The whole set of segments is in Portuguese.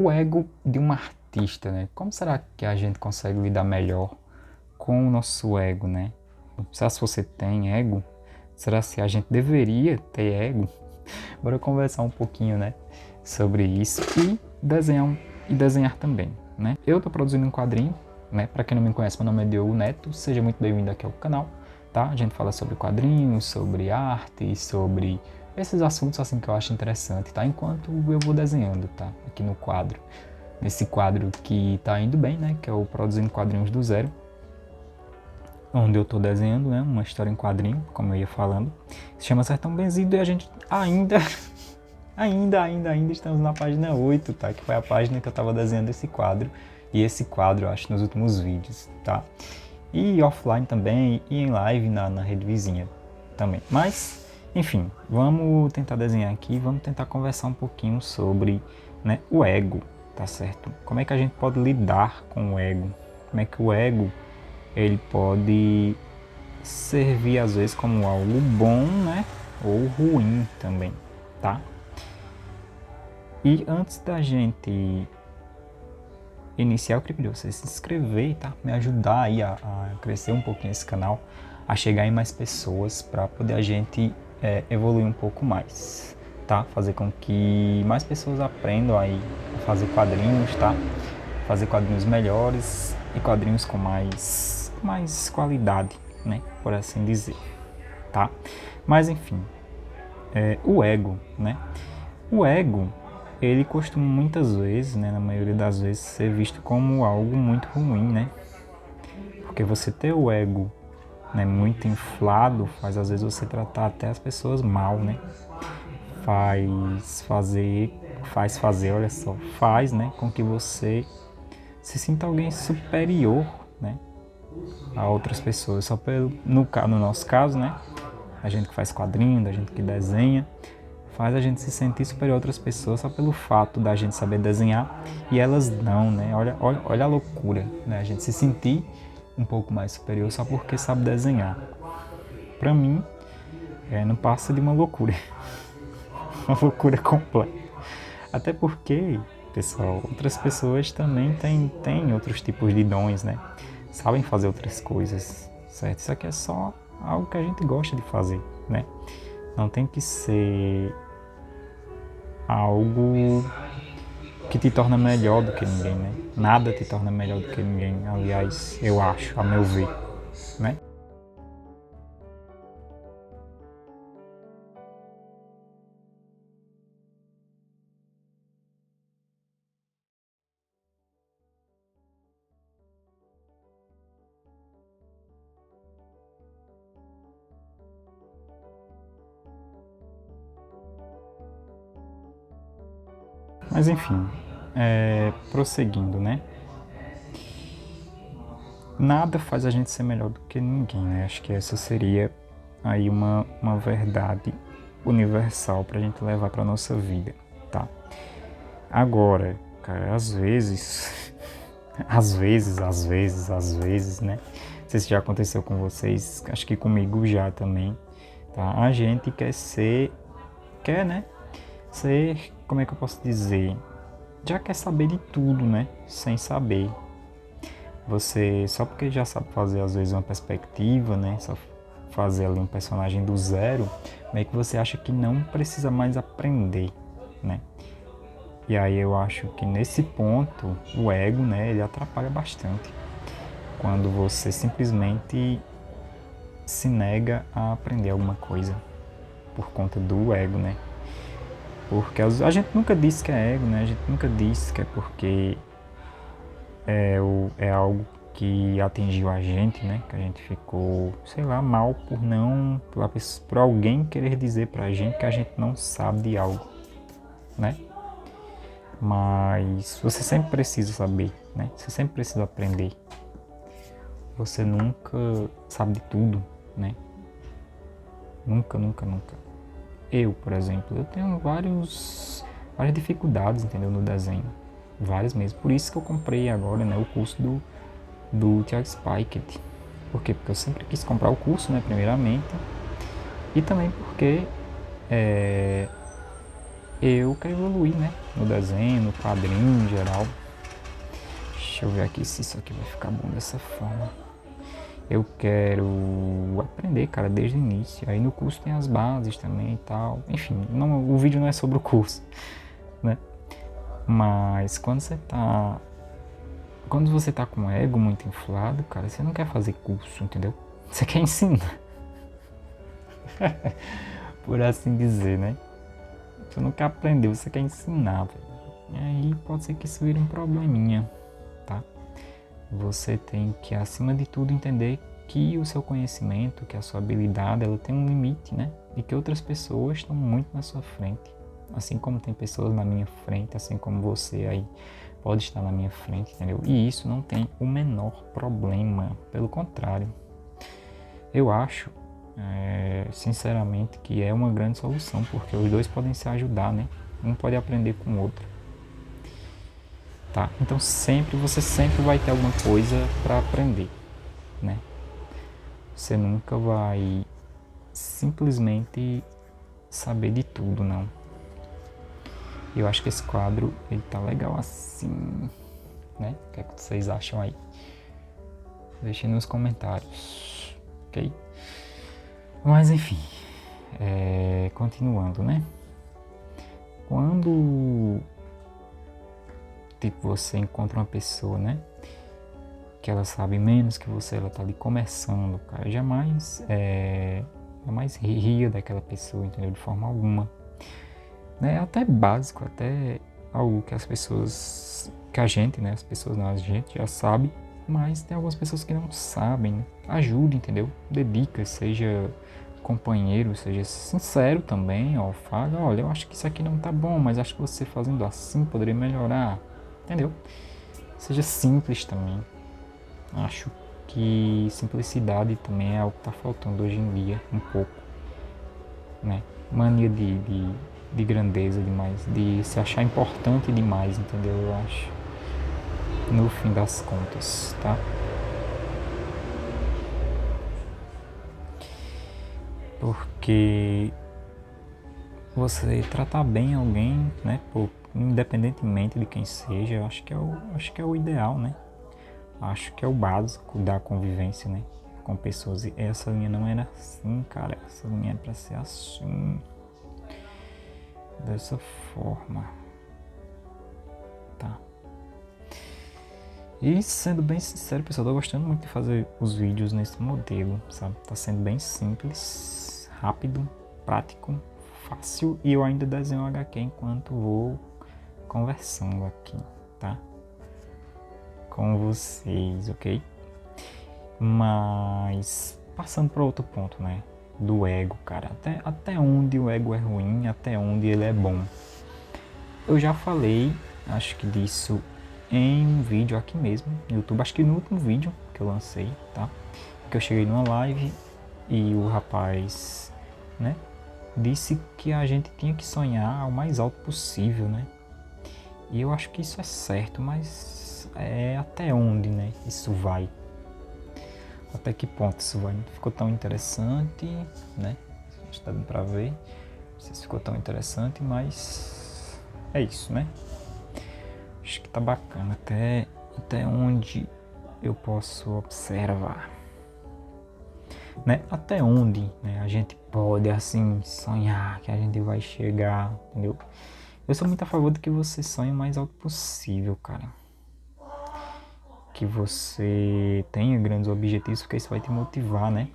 o ego de um artista, né? Como será que a gente consegue lidar melhor com o nosso ego, né? Será se você tem ego? Será se a gente deveria ter ego? Bora conversar um pouquinho, né, sobre isso e desenhar também, né? Eu tô produzindo um quadrinho, né? Para quem não me conhece, meu nome é Diogo Neto. Seja muito bem-vindo aqui ao canal, tá? A gente fala sobre quadrinhos, sobre arte, sobre esses assuntos assim que eu acho interessante, tá? Enquanto eu vou desenhando, tá? Aqui no quadro. Nesse quadro que tá indo bem, né? Que é o Produzindo Quadrinhos do Zero, onde eu tô desenhando, né? Uma história em quadrinho, como eu ia falando. Se chama Sertão Benzido e a gente ainda estamos na página 8, tá? Que foi a página que eu tava desenhando esse quadro. E esse quadro, eu acho, nos últimos vídeos, tá? E offline também, e em live na rede vizinha também. Mas, enfim, vamos tentar desenhar aqui, vamos tentar conversar um pouquinho sobre, né, o ego, tá certo? Como é que a gente pode lidar com o ego? Como é que o ego, ele pode servir às vezes como algo bom, né? Ou ruim também, tá? E antes da gente iniciar, eu queria pedir você se inscrever, tá? Me ajudar aí a crescer um pouquinho esse canal, a chegar em mais pessoas para poder a gente evoluir um pouco mais, tá? Fazer com que mais pessoas aprendam aí a fazer quadrinhos, tá? Fazer quadrinhos melhores e quadrinhos com mais qualidade, né? Por assim dizer, tá? Mas enfim, o ego, né? O ego, ele costuma muitas vezes, né, na maioria das vezes, ser visto como algo muito ruim, né? Porque você ter o ego, né, muito inflado faz às vezes você tratar até as pessoas mal, né? Olha só, faz, né, com que você se sinta alguém superior, né, a outras pessoas. Só no nosso caso, né, a gente que faz quadrinho, a gente que desenha, faz a gente se sentir superior a outras pessoas só pelo fato da gente saber desenhar e elas não, né? Olha a loucura, né? A gente se sentir um pouco mais superior só porque sabe desenhar. Pra mim, não passa de uma loucura. Uma loucura completa. Até porque, pessoal, outras pessoas também têm outros tipos de dons, né? Sabem fazer outras coisas, certo? Isso aqui é só algo que a gente gosta de fazer, né? Não tem que ser algo que te torna melhor do que ninguém, né? Nada te torna melhor do que ninguém, aliás, eu acho, a meu ver, né? Mas enfim, prosseguindo, né? Nada faz a gente ser melhor do que ninguém, né? Acho que essa seria aí uma verdade universal pra gente levar pra nossa vida, tá? Agora, cara, às vezes, às vezes, né? Não sei se já aconteceu com vocês, acho que comigo já também, tá? A gente quer, né? Ser, como é que eu posso dizer? Já quer saber de tudo, né? Sem saber. Você, só porque já sabe fazer às vezes uma perspectiva, né? Só fazer ali um personagem do zero, meio que você acha que não precisa mais aprender, né? E aí eu acho que nesse ponto o ego, né, ele atrapalha bastante. Quando você simplesmente se nega a aprender alguma coisa por conta do ego, né? Porque a gente nunca disse que é ego, né? A gente nunca disse que é porque é algo que atingiu a gente, né? Que a gente ficou, sei lá, mal por alguém querer dizer pra gente que a gente não sabe de algo, né? Mas você sempre precisa saber, né? Você sempre precisa aprender. Você nunca sabe de tudo, né? Nunca, nunca, nunca. Eu, por exemplo, eu tenho várias dificuldades, entendeu, no desenho. Várias mesmo. Por isso que eu comprei agora, né, o curso do Thiago Spikett. Por quê? Porque eu sempre quis comprar o curso, né, primeiramente. E também porque eu quero evoluir, né? No desenho, no quadrinho em geral. Deixa eu ver aqui se isso aqui vai ficar bom dessa forma. Eu quero aprender, cara, desde o início. Aí no curso tem as bases também e tal. Enfim, não, o vídeo não é sobre o curso, né? Mas quando você tá com o ego muito inflado, cara, você não quer fazer curso, entendeu? Você quer ensinar. Por assim dizer, né? Você não quer aprender, você quer ensinar, velho. E aí pode ser que isso vire um probleminha, tá? Você tem que, acima de tudo, entender que o seu conhecimento, que a sua habilidade, ela tem um limite, né? E que outras pessoas estão muito na sua frente. Assim como tem pessoas na minha frente, assim como você aí pode estar na minha frente, entendeu? E isso não tem o menor problema. Pelo contrário, eu acho, sinceramente, que é uma grande solução, porque os dois podem se ajudar, né? Um pode aprender com o outro. Tá? Então você sempre vai ter alguma coisa para aprender, né? Você nunca vai simplesmente saber de tudo, não. Eu acho que esse quadro ele tá legal assim, né? O que é que vocês acham aí? Deixem nos comentários, ok? Mas enfim, continuando, né? Quando tipo você encontra uma pessoa, né? Que ela sabe menos que você, ela tá ali começando, cara, jamais ria daquela pessoa, entendeu? De forma alguma. Né? É até básico, até algo que as pessoas, que a gente, né? As pessoas não, a gente já sabe, mas tem algumas pessoas que não sabem. Ajude, entendeu? Dedica, seja companheiro, seja sincero também, ó, fala, olha, eu acho que isso aqui não tá bom, mas acho que você fazendo assim poderia melhorar, entendeu? Seja simples também. Acho que simplicidade também é algo que tá faltando hoje em dia, um pouco, né? Mania de grandeza demais, de se achar importante demais, entendeu? Eu acho, no fim das contas, tá? Porque você tratar bem alguém, né? Independentemente de quem seja, eu acho que é o ideal, né? Acho que é o básico da convivência, né? Com pessoas. E essa linha não era assim, cara. Essa linha é pra ser assim. Dessa forma. Tá. E sendo bem sincero, pessoal, eu tô gostando muito de fazer os vídeos nesse modelo, sabe? Tá sendo bem simples, rápido, prático, fácil e eu ainda desenho HQ enquanto vou conversando aqui, tá? Com vocês, ok? Mas passando para outro ponto, né? Do ego, cara. Até onde o ego é ruim, até onde ele é bom. Eu já falei, acho que disso em um vídeo aqui mesmo, no YouTube, acho que no último vídeo que eu lancei, tá? Que eu cheguei numa live e o rapaz, né, disse que a gente tinha que sonhar o mais alto possível, né? E eu acho que isso é certo, mas até onde, né, isso vai? Até que ponto isso vai? Não ficou tão interessante, né? Está dando pra ver. Não sei se ficou tão interessante, mas é isso, né? Acho que tá bacana até onde eu posso observar, né? Até onde, né, a gente pode assim sonhar que a gente vai chegar, entendeu? Eu sou muito a favor de que você sonhe o mais alto possível, cara. Que você tenha grandes objetivos, porque isso vai te motivar, né?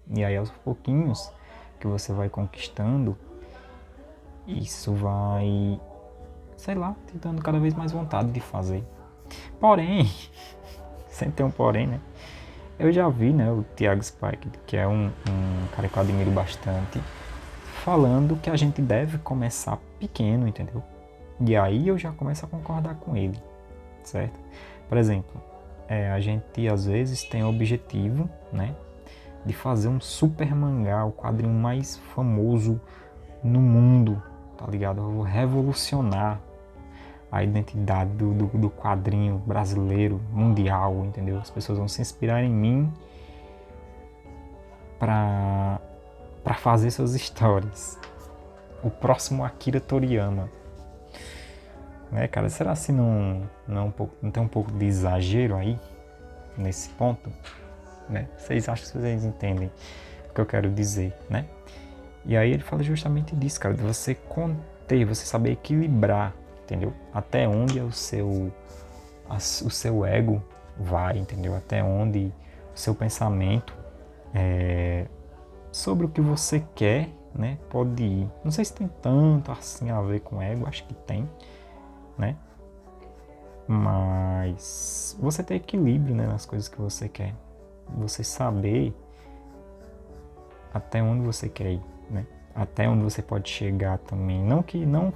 E aí aos pouquinhos que você vai conquistando, isso vai, sei lá, te dando cada vez mais vontade de fazer. Porém, sem ter um porém, né? Eu já vi, né, o Thiago Spike, que é um cara que eu admiro bastante, falando que a gente deve começar pequeno, entendeu? E aí eu já começo a concordar com ele, certo? Por exemplo, a gente às vezes tem o objetivo, né, de fazer um super mangá, o quadrinho mais famoso no mundo, tá ligado? Eu vou revolucionar a identidade do quadrinho brasileiro, mundial, entendeu? As pessoas vão se inspirar em mim para fazer suas histórias. O próximo Akira Toriyama, Né, cara? Será se não tem um pouco de exagero aí, nesse ponto? Né? Vocês acham que vocês entendem o que eu quero dizer, né? E aí ele fala justamente disso, cara, de você conter, você saber equilibrar, entendeu? Até onde é o seu ego vai, entendeu? Até onde o seu pensamento sobre o que você quer, né, pode ir. Não sei se tem tanto assim a ver com ego, acho que tem, né? Mas você ter equilíbrio, né, nas coisas que você quer. Você saber até onde você quer ir, né? Até onde você pode chegar também. Não que não,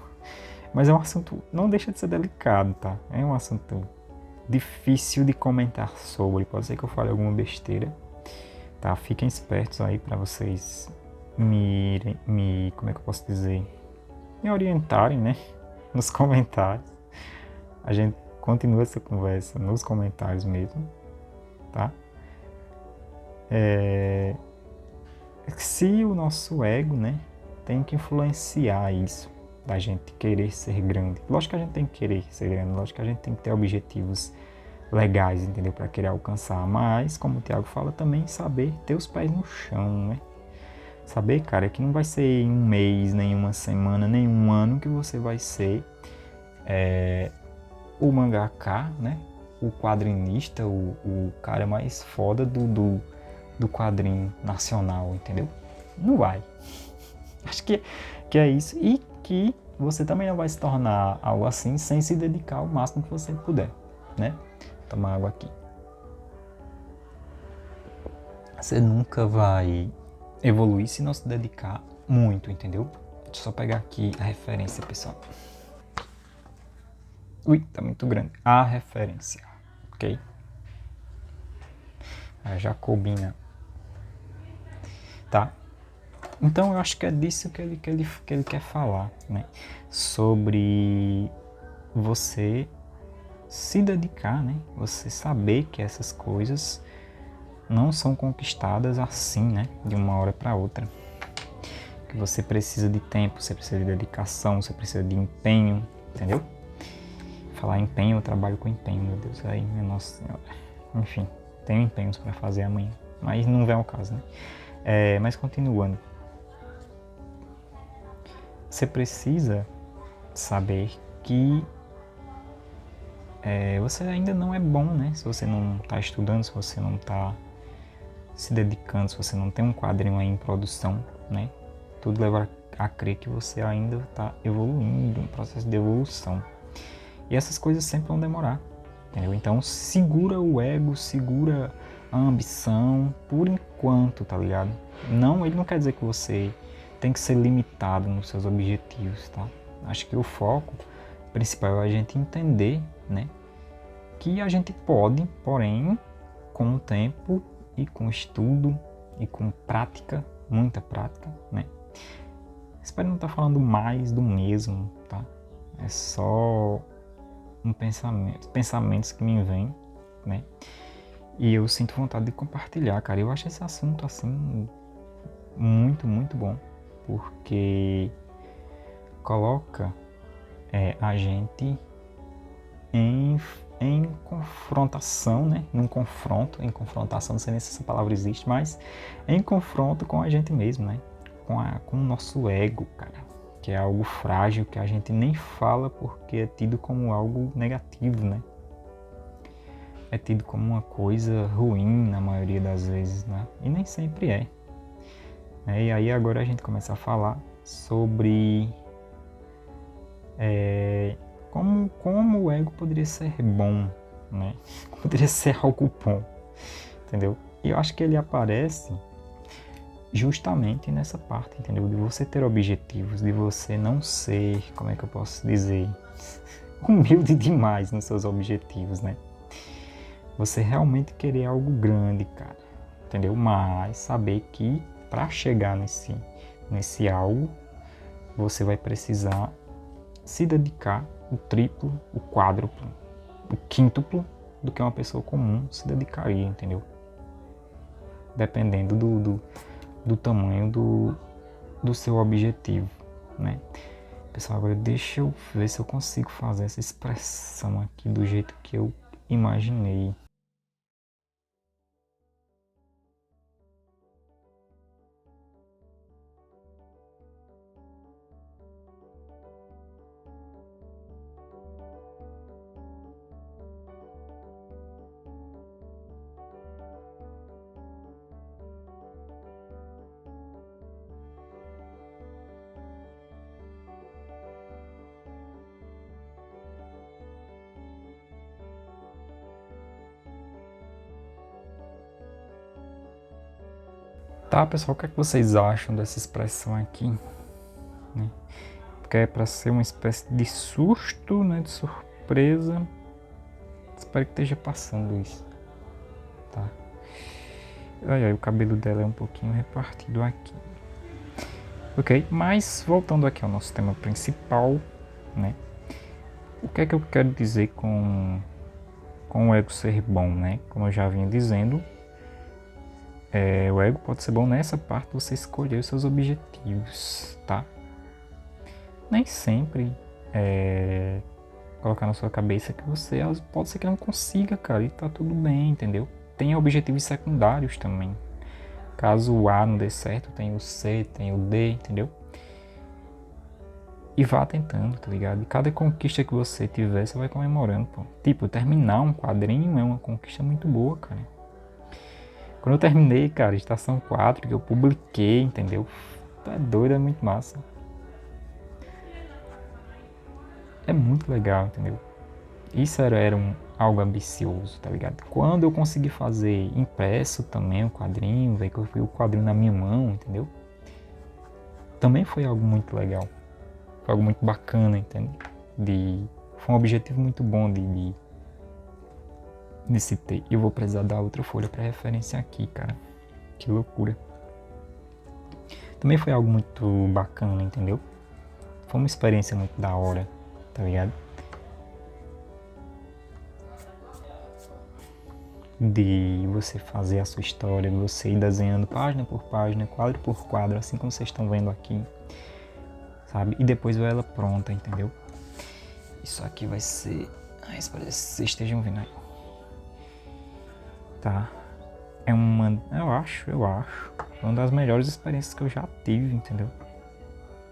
mas é um assunto, não deixa de ser delicado, tá? É um assunto difícil de comentar sobre. Pode ser que eu fale alguma besteira, tá? Fiquem espertos aí para vocês como é que eu posso dizer? Me orientarem, né? Nos comentários. A gente continua essa conversa nos comentários mesmo, tá? Se o nosso ego, né, tem que influenciar isso, da gente querer ser grande. Lógico que a gente tem que querer ser grande, lógico que a gente tem que ter objetivos legais, entendeu? Para querer alcançar. Mas, como o Thiago fala, também saber ter os pés no chão, né? Saber, cara, que não vai ser em um mês, nem uma semana, nem um ano que você vai ser o mangaka, né? O quadrinista, o cara mais foda do quadrinho nacional, entendeu? Não vai. Acho que é isso. E que você também não vai se tornar algo assim sem se dedicar o máximo que você puder, né? Tomar água aqui. Você nunca vai evoluir se não se dedicar muito, entendeu? Deixa eu só pegar aqui a referência, pessoal. Ui, tá muito grande. A referência, ok? A Jacobina. Tá? Então eu acho que é disso que ele quer falar, né? Sobre você se dedicar, né? Você saber que essas coisas não são conquistadas assim, né? De uma hora para outra. Que você precisa de tempo, você precisa de dedicação, você precisa de empenho, entendeu? Falar empenho, eu trabalho com empenho, meu Deus, aí, nossa senhora. Enfim, tenho empenhos para fazer amanhã, mas não vem ao caso, né? Mas continuando, você precisa saber que você ainda não é bom, né? Se você não está estudando, se você não está se dedicando, se você não tem um quadrinho aí em produção, né? Tudo leva a crer que você ainda está evoluindo, um processo de evolução. E essas coisas sempre vão demorar, entendeu? Então segura o ego, segura a ambição por enquanto, tá ligado? Não, ele não quer dizer que você tem que ser limitado nos seus objetivos, tá? Acho que o foco principal é a gente entender, né, que a gente pode, porém, com o tempo e com estudo e com prática, muita prática, né? Espero não estar falando mais do mesmo, tá? É só pensamentos que me vêm, né? E eu sinto vontade de compartilhar, cara. Eu acho esse assunto, assim, muito, muito bom. Porque coloca a gente em confrontação, né? Em confrontação, não sei nem se essa palavra existe, mas em confronto com a gente mesmo, né? Com o nosso ego, cara. Que é algo frágil, que a gente nem fala porque é tido como algo negativo, né? É tido como uma coisa ruim na maioria das vezes, né? E nem sempre é. E aí agora a gente começa a falar sobre como o ego poderia ser bom, né? Poderia ser algo bom, entendeu? E eu acho que ele aparece justamente nessa parte, entendeu? De você ter objetivos, de você não ser, como é que eu posso dizer, humilde demais nos seus objetivos, né? Você realmente querer algo grande, cara, entendeu? Mas saber que para chegar nesse algo, você vai precisar se dedicar o triplo, o quádruplo, o quíntuplo do que uma pessoa comum se dedicaria, entendeu? Dependendo do tamanho do seu objetivo, né? pessoal, agora deixa eu ver se eu consigo fazer essa expressão aqui do jeito que eu imaginei. Tá, pessoal, o que é que vocês acham dessa expressão aqui? Né? Porque é para ser uma espécie de susto, né, de surpresa. Espero que esteja passando isso. Tá. Ai, o cabelo dela é um pouquinho repartido aqui. Ok, mas voltando aqui ao nosso tema principal, né? O que é que eu quero dizer com o ego ser bom, né? Como eu já vinha dizendo, o ego pode ser bom nessa parte de você escolher os seus objetivos, tá? Nem sempre colocar na sua cabeça que você pode ser que não consiga, cara, e tá tudo bem, entendeu? Tem objetivos secundários também. Caso o A não dê certo, tem o C, tem o D, entendeu? E vá tentando, tá ligado? E cada conquista que você tiver, você vai comemorando, pô. Tipo, terminar um quadrinho é uma conquista muito boa, cara. Quando eu terminei, cara, Estação 4, que eu publiquei, entendeu? É doido, é muito massa. É muito legal, entendeu? Isso era algo ambicioso, tá ligado? Quando eu consegui fazer impresso também o quadrinho, velho, que eu fui o quadrinho na minha mão, entendeu? Também foi algo muito legal. Foi algo muito bacana, entendeu? Foi um objetivo muito bom de se ter. Eu vou precisar dar outra folha para referência aqui, cara. Que loucura. Também foi algo muito bacana, entendeu? Foi uma experiência muito da hora, tá ligado? De você fazer a sua história, de você ir desenhando página por página, quadro por quadro, assim como vocês estão vendo aqui, sabe? E depois ver ela pronta, entendeu? Isso aqui vai ser... espero que vocês estejam vendo aí. Tá? É uma... Eu acho. Uma das melhores experiências que eu já tive, entendeu?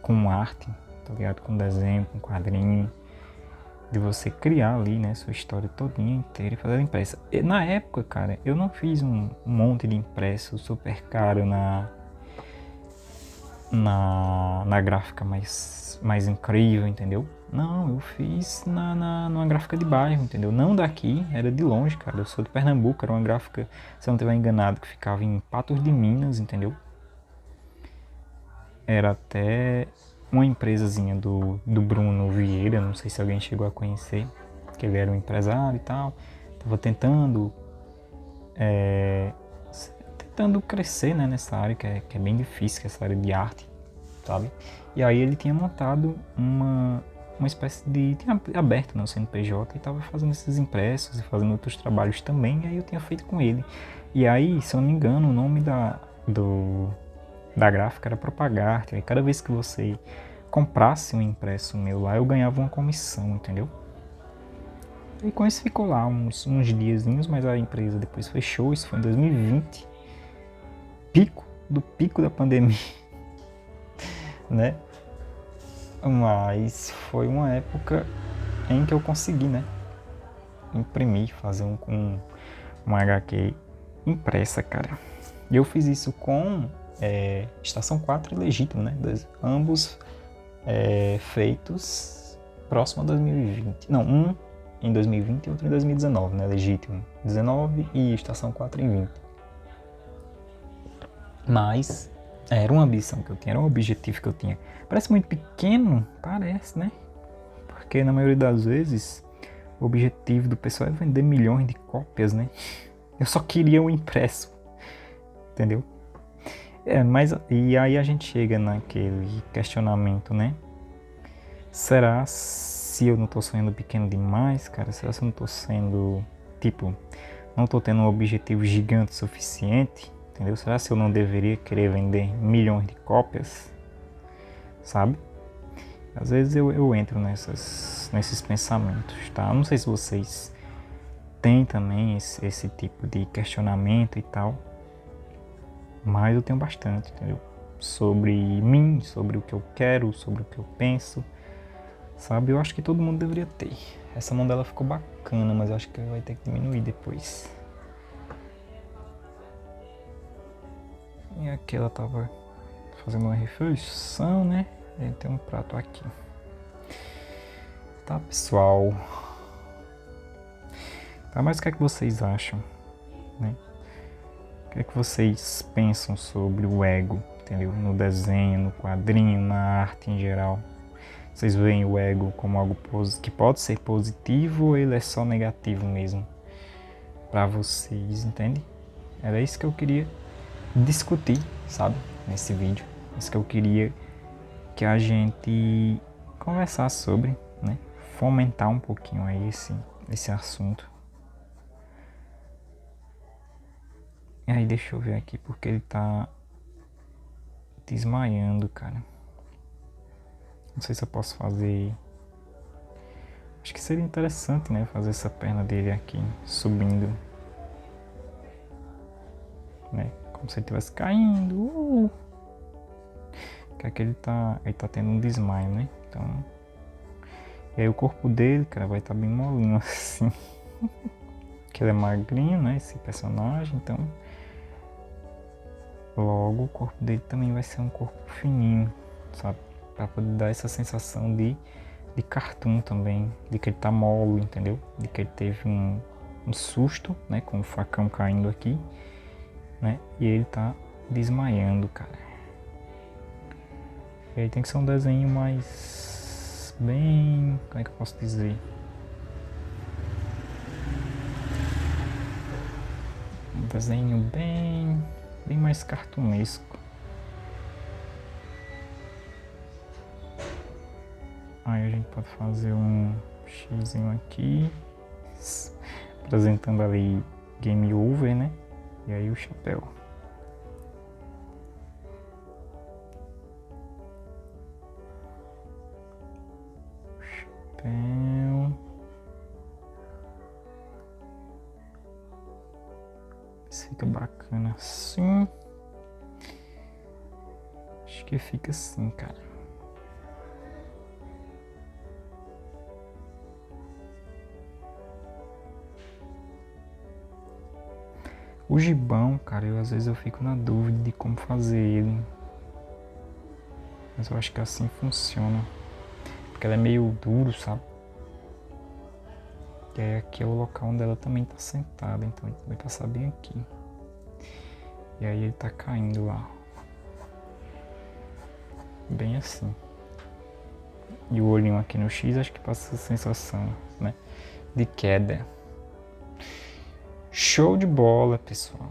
Com arte, tá ligado? Com desenho, com quadrinho. De você criar ali, né, sua história todinha inteira e fazer ela impressa. E, na época, cara, eu não fiz um monte de impresso super caro na gráfica mais incrível, entendeu? Não, eu fiz numa gráfica de bairro, entendeu? Não daqui, era de longe, cara. Eu sou de Pernambuco, era uma gráfica, se eu não estiver enganado, que ficava em Patos de Minas, entendeu? Era até uma empresazinha do Bruno Vieira, não sei se alguém chegou a conhecer, que ele era um empresário e tal, tava tentando crescer, né, nessa área que é bem difícil, que é essa área de arte, sabe? E aí ele tinha montado uma espécie de... tinha aberto, né, o CNPJ e tava fazendo esses impressos e fazendo outros trabalhos também, e aí eu tinha feito com ele. E aí, se eu não me engano, o nome da gráfica era Propagarte, e cada vez que você comprasse um impresso meu lá, eu ganhava uma comissão, entendeu? E com isso ficou lá uns diazinhos, mas a empresa depois fechou, isso foi em 2020, pico da pandemia, né? Mas foi uma época em que eu consegui, né, imprimir, fazer uma HQ impressa, cara. E eu fiz isso com Estação 4 e Legítimo, né? Ambos feitos próximo a 2020. Não, um em 2020 e outro em 2019, né? Legítimo 19 e Estação 4 em 20. Mas era uma ambição que eu tinha, era um objetivo que eu tinha. Parece muito pequeno, parece, né? Porque na maioria das vezes o objetivo do pessoal é vender milhões de cópias, né? Eu só queria um impresso, entendeu? Mas e aí a gente chega naquele questionamento, né? Será se eu não tô sonhando pequeno demais, cara? Será se eu não tô sendo, tipo, não tô tendo um objetivo gigante o suficiente, entendeu? Será se eu não deveria querer vender milhões de cópias, sabe? Às vezes eu entro nesses pensamentos, tá? Eu não sei se vocês têm também esse tipo de questionamento e tal, mas eu tenho bastante, entendeu? Sobre mim, sobre o que eu quero, sobre o que eu penso, sabe? Eu acho que todo mundo deveria ter. Essa mão dela ficou bacana, mas eu acho que vai ter que diminuir depois. E aqui ela tava fazendo uma refeição, né? E tem um prato aqui. Tá, pessoal? Tá, mas o que é que vocês acham, né? O que é que vocês pensam sobre o ego, entendeu? No desenho, no quadrinho, na arte em geral. Vocês veem o ego como algo que pode ser positivo ou ele é só negativo mesmo? Pra vocês, entende? Era isso que eu queria discutir, sabe? Nesse vídeo. Isso que eu queria que a gente conversasse sobre, né? Fomentar um pouquinho aí esse assunto. E aí, deixa eu ver aqui, porque ele tá desmaiando, cara. Não sei se eu posso fazer. Acho que seria interessante, né? Fazer essa perna dele aqui subindo, né? Como se ele estivesse caindo. Que é que ele tá tendo um desmaio, né? Então. E aí o corpo dele, cara, vai estar bem molinho assim. Que ele é magrinho, né? Esse personagem, então. Logo o corpo dele também vai ser um corpo fininho, sabe? Pra poder dar essa sensação de cartoon também, de que ele tá mole, entendeu? De que ele teve um susto, né? Com o facão caindo aqui, né? E ele tá desmaiando, cara. E aí tem que ser um desenho mais bem... como é que eu posso dizer? Um desenho bem mais cartunesco. Aí a gente pode fazer um xizinho aqui, apresentando ali Game Over, né? E aí o chapéu. Fica bacana assim. Acho que fica assim, cara. O gibão, cara, às vezes eu fico na dúvida de como fazer ele. Mas eu acho que assim funciona. Porque ela é meio duro, sabe? E aí aqui é o local onde ela também tá sentada, então a gente vai passar bem aqui. E aí ele tá caindo lá. Bem assim. E o olhinho aqui no X acho que passa essa sensação, né? De queda. Show de bola, pessoal.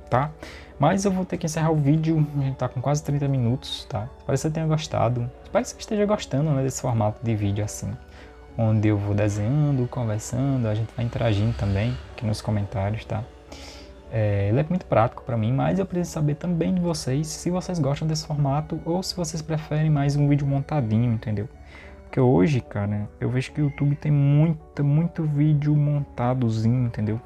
Tá? Mas eu vou ter que encerrar o vídeo. A gente tá com quase 30 minutos, tá? Espero que você tenha gostado. Espero que você esteja gostando, né, desse formato de vídeo assim. Onde eu vou desenhando, conversando, a gente vai interagindo também aqui nos comentários, tá? Ele é muito prático para mim, mas eu preciso saber também de vocês se vocês gostam desse formato ou se vocês preferem mais um vídeo montadinho, entendeu? Porque hoje, cara, eu vejo que o YouTube tem muito vídeo montadozinho, entendeu?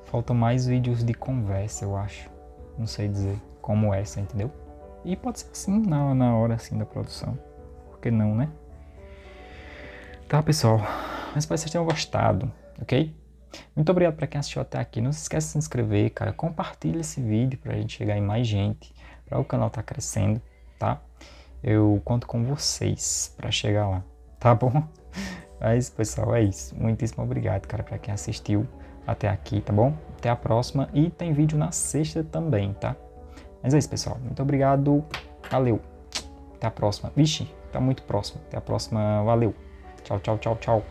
Faltam mais vídeos de conversa, eu acho. Não sei dizer como essa, entendeu? E pode ser assim, na hora assim da produção. Por que não, né? Tá, pessoal? Mas espero que vocês tenham gostado, ok? Muito obrigado para quem assistiu até aqui. Não se esqueça de se inscrever, cara. Compartilha esse vídeo pra gente chegar em mais gente. Para o canal tá crescendo, tá? Eu conto com vocês para chegar lá, tá bom? Mas, pessoal, é isso. Muitíssimo obrigado, cara, para quem assistiu até aqui, tá bom? Até a próxima. E tem vídeo na sexta também, tá? Mas é isso, pessoal. Muito obrigado. Valeu. Até a próxima. Vixe, tá muito próximo. Até a próxima. Valeu. Tchau, tchau, tchau, tchau.